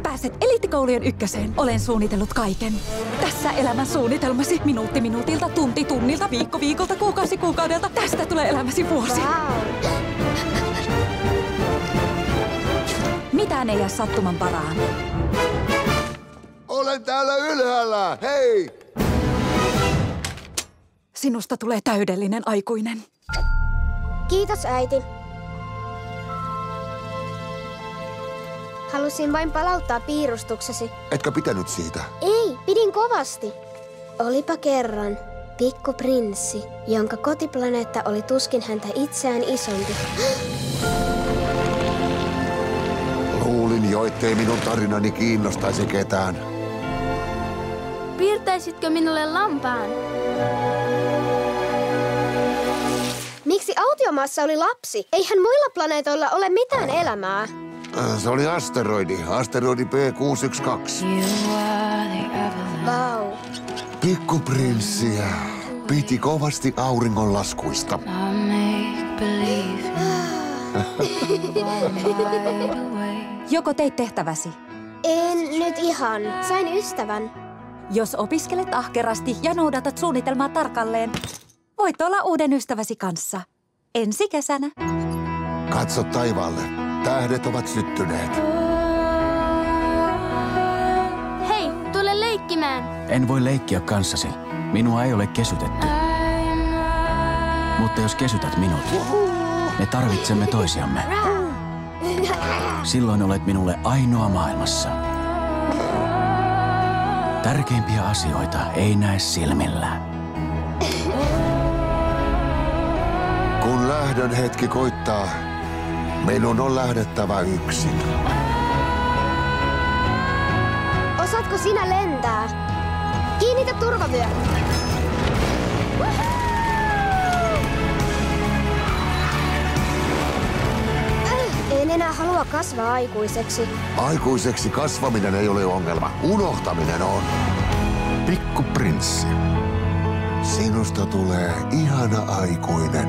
Pääset eliittikoulujen ykköseen. Olen suunnitellut kaiken. Tässä elämän suunnitelmasi. Minuutti minuutilta, tunti tunnilta, viikko viikolta, kuukausi kuukaudelta. Tästä tulee elämäsi vuosi. Wow. Mitään ei jää sattuman varaan. Olen täällä ylhäällä, hei! Sinusta tulee täydellinen aikuinen. Kiitos, äiti. Halusin vain palauttaa piirustuksesi. Etkö pitänyt siitä? Ei, pidin kovasti. Olipa kerran pikkuprinssi, jonka kotiplaneetta oli tuskin häntä itseään isompi. Luulin jo, ettei minun tarinani kiinnostaisi ketään. Piirtäisitkö minulle lampaan? Miksi autiomaassa oli lapsi? Eihän muilla planeetoilla ole mitään elämää. Se oli asteroidi P612. Vau. Pikkuprinssiä piti kovasti auringonlaskuista. Joko teit tehtäväsi? En nyt ihan. Sain ystävän. Jos opiskelet ahkerasti ja noudatat suunnitelmaa tarkalleen, voit olla uuden ystäväsi kanssa. Ensi kesänä. Katso taivaalle. Tähdet ovat syttyneet. Hei, tule leikkimään. En voi leikkiä kanssasi. Minua ei ole kesytetty. Mutta jos kesytät minut, me tarvitsemme toisiamme. Silloin olet minulle ainoa maailmassa. Tärkeimpiä asioita ei näe silmillä. Kun lähdön hetki koittaa, minun on lähdettävä yksin. Osaatko sinä lentää? Kiinnitä turvavyö. En enää halua kasvaa aikuiseksi. Aikuiseksi kasvaminen ei ole ongelma. Unohtaminen on. Pikkuprinssi. Sinusta tulee ihana aikuinen.